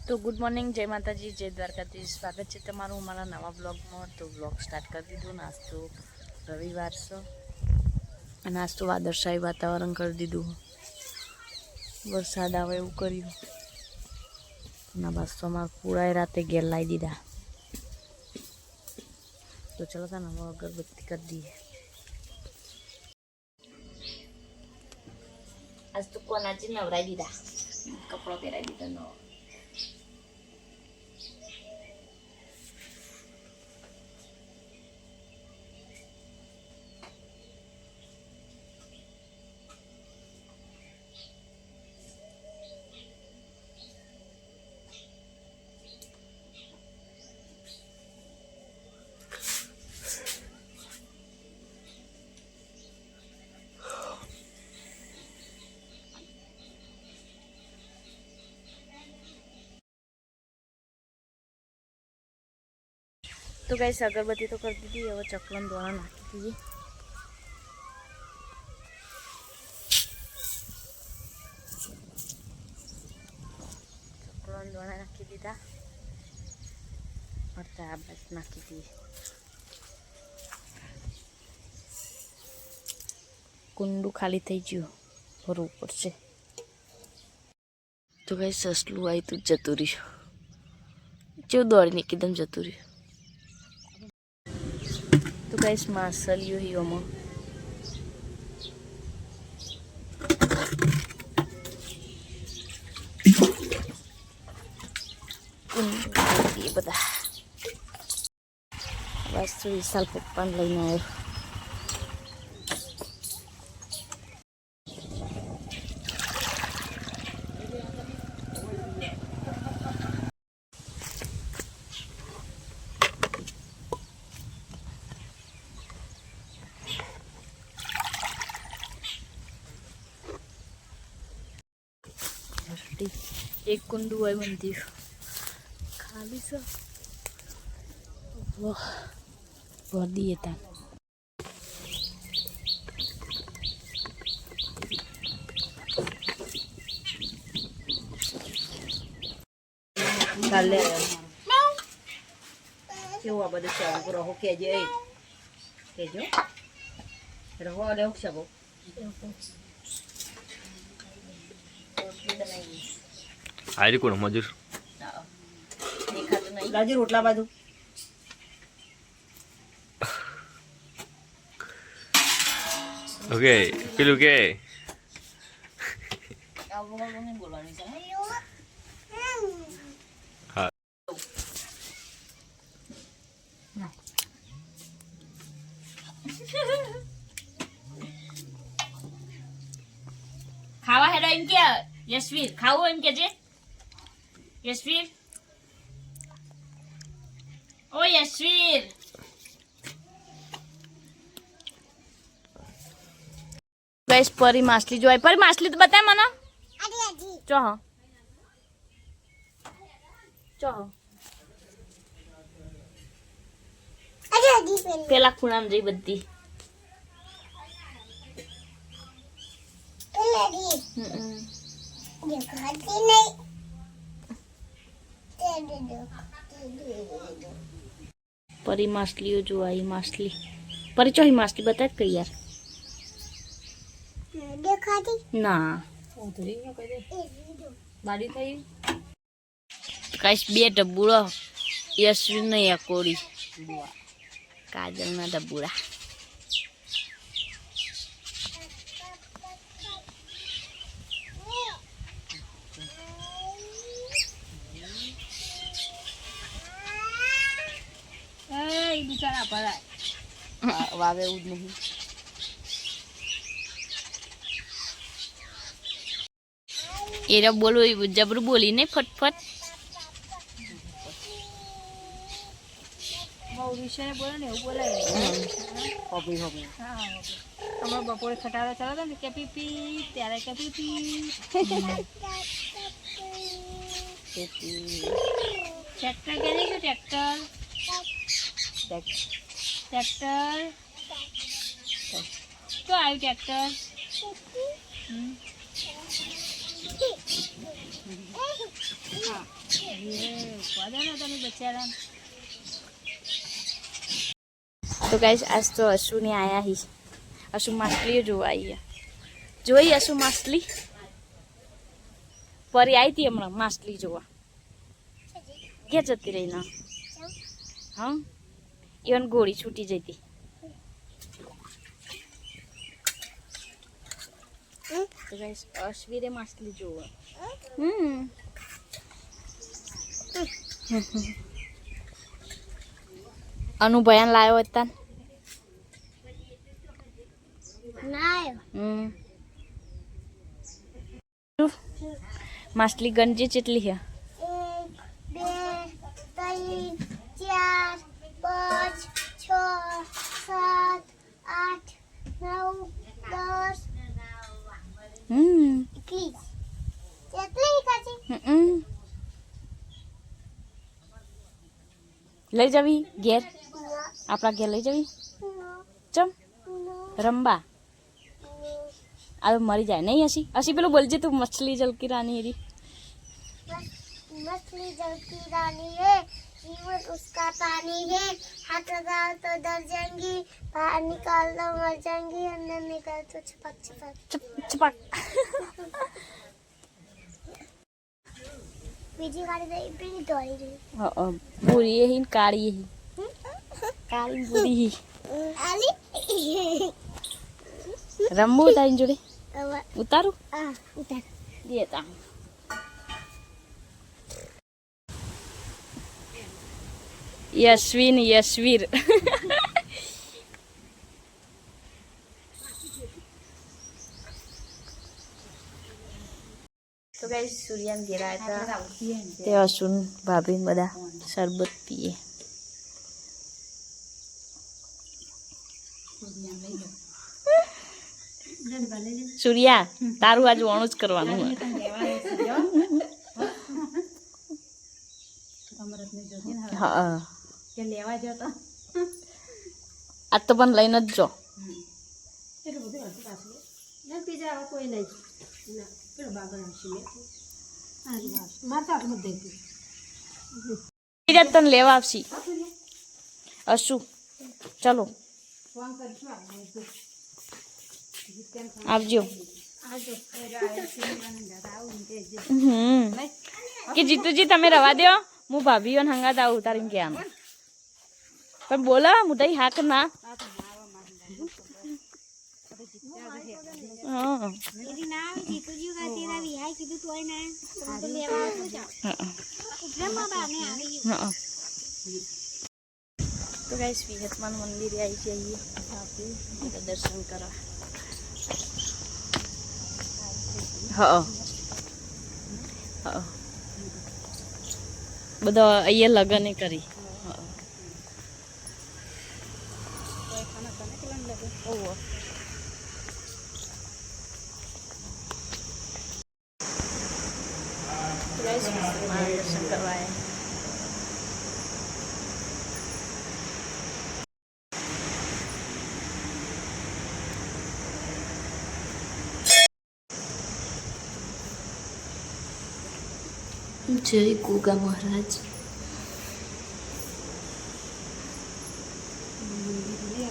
તો good morning, જય માતાજી, જય દ્વારકાધીશ. સ્વાગત છે તમારું અમારા નવા બ્લોગમાં. તો બ્લોગ સ્ટાર્ટ કરી દીધું. નાસ્તો રવિવાર છે અને આજ તો વાદળશાહી વાતાવરણ કરી દીધું. વરસાદ આવે એવું કર્યું. ના બસ તો અમારા પૂરાએ રાતે ઘેર લાવી દીધા. તો ચલો તાને હવે અગરબત્તી કરી દઈએ. આજ તો કોનાજી નવરાઈ દીધા, કપડો પહેરાવી દીધા નવો. તો ગાઈસ અગરબત્તી તો કરી દીધી. હવે ચકલન દ્વારા નાખી દઈએ. ચકલન દ્વારા નાખી દીધા. અડધા આ બાજુ નાખી દઈએ. કુંડું ખાલી થઈ ગયું, ભરવું પડશે. તો ગાઈસ સસલું આવી તું જતું રહ્યું. જેવું દોડીને એકદમ જતું રહ્યું. તો ગાઈસ માસલિયો હિયોમાં એ બધા બસ તો વિશાલ પપ્પાને લઈને આવ્યો. एक कुंडू है मंदिर खाली सा वो भर दिए था. કાલે કેવું આ બધું ચાલુ રહો કેજો રહો લેવું છે બહુ આયરી કોણ મજૂર દેખાતું નહીં. ગાજુ રોટલા બાજુ ઓકે પેલું કે આવું નહીં બોલવાનું છે. હા ખાવા હેડો એમ કે યશવીર ખાવું એમ કે છે. યશવીર ઓ યશવીર ગાઈસ પરી માછલી જોવાય. પરી માછલી તો બતાય મને. ચો પેલા ખૂણામાં જઈ બધી. પરી માછલીઓ જોવાય. માછલી પરી ચોહી માછલી બતાય કઈ યાર ના બાડી થઈ કઈશ બે ડબ્બુડો યશવી નહીં અકોડી કાજલ ના ડબ્બુડા. બિચારા પડાય વાવે એવું જ નહીં. એરા બોલો જબરું બોલી ને ફટફટ બહુ વિષય બોલે ને એવું બોલાય. હોબી હોબી હા હમણાં બપોરે ખટારા ચાલતા ને કે પીપી ત્યારે કે પીપી ટ્રેક્ટર કે નહીં ટ્રેક્ટર ટ્રેક્ટર તો આવ્યું ટ્રેક્ટર. હા જોવા દે ને તમે બચારા. તો ગાઈસ આજ તો અશુને આયા હી. અશુ માછલીઓ જોવા આવી. જોઈ અશુ માછલી પરી આવી હતી હમણાં માછલી જોવા. ક્યાં જતી રહી ના? હા ઇવન ગોળી છૂટી જતી. તો ગાઈસ અશ્વિરે માછલી જોવા. અનુભયાન લાવ્યો હતા માછલી ગંજી ચેટલી છે? 1 2 3 4 5 6 7 8 9 10 કેટલી કાચી લઈ જવી ઘેર? આપણા ઘેર લઈ જવી? ચમ રંબા આ મરી જાય નહીં? હસી હસી પેલું બોલજે તું મછલી જલકી રાની રી. मछली जल की रानी है, जीवन उसका पानी है, हाथ लगाओ तो डर जाएंगी, बाहर निकाल दो मर जाएंगी, अंदर निकाल तो छपक छपक ચપાક. बीजी गाड़ी दे इतनी दौड़ी रही પૂરી એ હી કાળી હી કાળી પૂરી હી आली રમવું તારી જોડે अब ઉતારું उतर દેતા. યશ્વિન યશવીર તો ગાઈસ સૂર્યાન ઘેરા હતા તે અશુન ભાભી બધા શરબત પીએ. સૂર્યા તારું આજ વણું જ કરવાનું હોય. હા લેવા જતો આજ તો પણ લઈને જ જો. બીજા કોઈ નહીં પેલો બાગર માતા બધે તને લેવા આવશી અશુ. ચલો આવજો. કે જીતુજી તમે રવા દો હું ભાભીઓ હંગાત આવું તારી ક્યાં પણ બોલા મુદઈ હાક ના. मेरी नाम जीतूजी का तेरा विहाय कीधु तोय ना तो लेवा आवतो જા એટલે માં બાને આવી તો ગાઈસ વિહતમાન મંદિરે આવી જઈએ આપણે દર્શન કરવા. હા હા બધા અહીંયા લગન કરી. દર્શન કરવા જય ગોગા મહારાજ.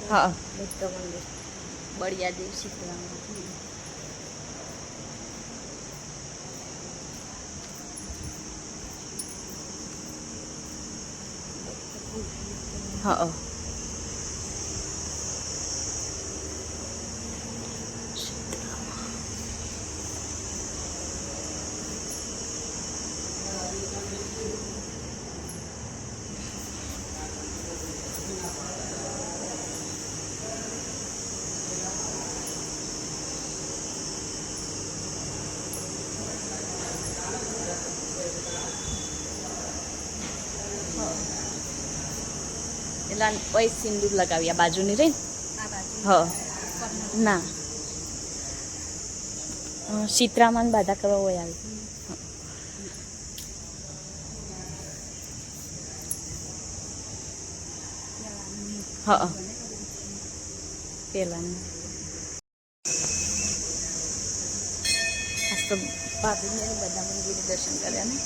હા બુદ્ધ મંદિર બળિયા દેવ શીતળા. હા એટલે પછી સિંદૂર લગાવી આ બાજુની રહી. હા ના શીતળામાં બાધા કરવા હોય આવી. હા પેલાની આજ તો ભાભીને બધા મંદિરે દર્શન કર્યા ને.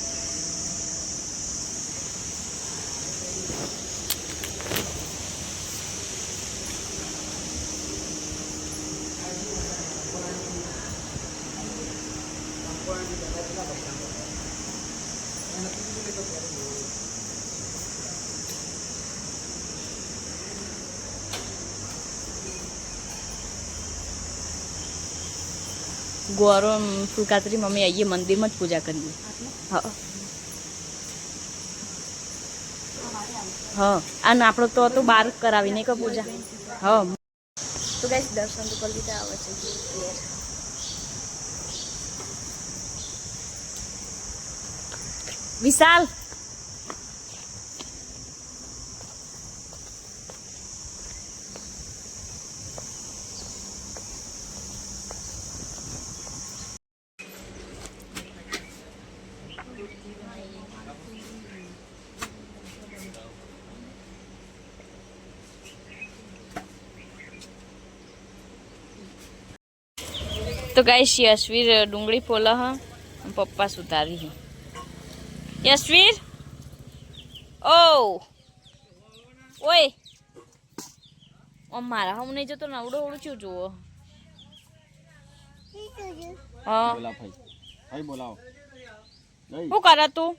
ગોરો ફૂલકાતરી મમ્મી આવીએ મંદિરમાં જ પૂજા કરીએ. હા હા અને આપણો તો બહાર કરાવી નહીં કે પૂજા. હા તો ગાઈસ દર્શન તો કરી લીધા. આવે છે વિશાલ તો ગાઈસ યશવીર ડુંગળી ફોલા હા પપ્પા સુતારી હે. યશવીર ઓ ઓય ઓ મારા હમ નહીં જતો નવડો ઓળું છું જુઓ. હા બોલાવો શું કરે તું?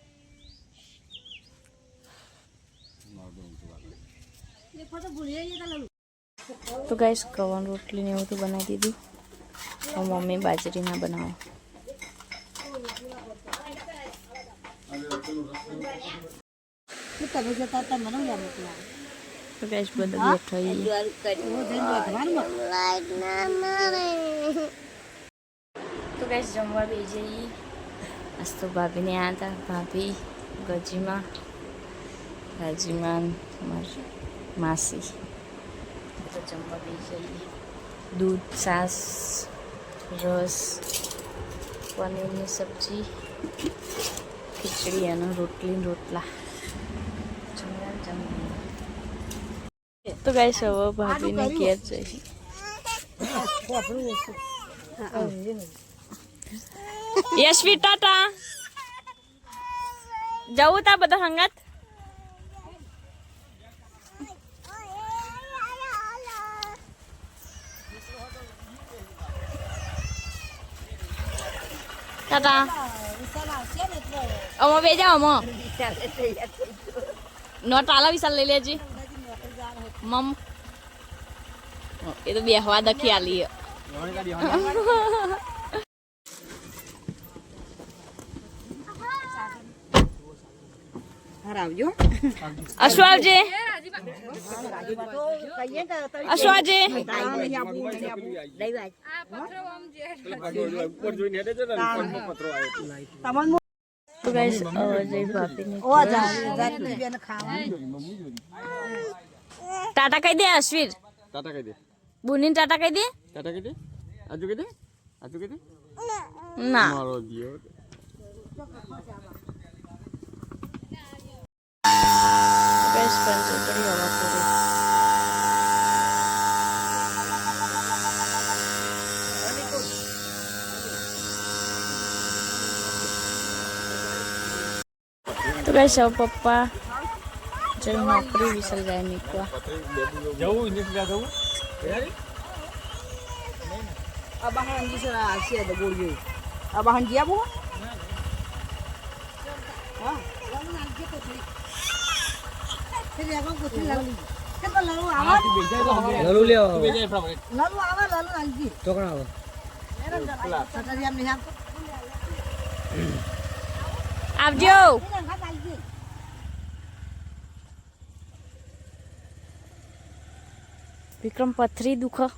તો ગાઈસ કવન રોટલી ને એવું તો બનાવી દીધું. મમ્મી બાજરી ના બનાવો. તો ગાઈસ બધા તો ગાઈસ જમવા બેસી જઈએ. આજ તો ભાભીને આવ્યા હતા. ભાભી ગજીમાં તમારી માસી. તો જમવા બેસી જઈએ. દૂધ છાસ રસ પનીરની સબ્જી ખીચડી અને રોટલા. તો ગાઈસ હવે ભાભીને ઘેર જઈએ. યશવી ટાટા જવું તા બધા સંગાત. ટાટા અમે બે જાઓ અમે નોટ આલા વિશાલ લઈ લેજી મમ એ તો બેહવા દખી આલી અશ્વ આવજે અશ્વ આવજે. તો ગાઈસ જય ભાભીને ટાટા કહી દે. અશ્વિર ટાટા કહી દે. બુની ટાટા કહી દે. ટાટા કહી દે. આજુ કહી દે. આજુ કહી દે. ના મારો દિયો ગાઈસ પંચોતરી હવા કરે. તો ગાઈસ હવે પપ્પા જઈ નોકરી વિશાલ જાય મૂકવા. જવું ઇંગ્લિશ જવું Abahan di sana Asia ada boleh. Abahan dia bu? Ha? Lalu nanti tu tu. Jadi aku tu lalu. Kita lalu awal. lalu leo Lalu awal lalu nanti. તો કણ આવે Satu jam ni ham. આવજો. વિક્રમ પથરી દુખ